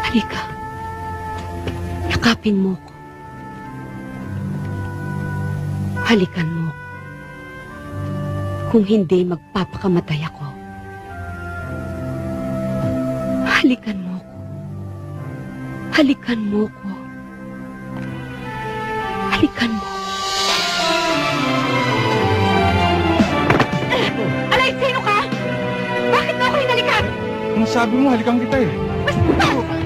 Halika. Yakapin mo ko. Halikan mo ko. Kung hindi, magpapakamatay ako. Halikan mo ko. Halikan mo ko. Halikan mo. Alay, sino ka? Bakit mo ako hinalikan? Ang sabi mo, halikan kita eh. Basta!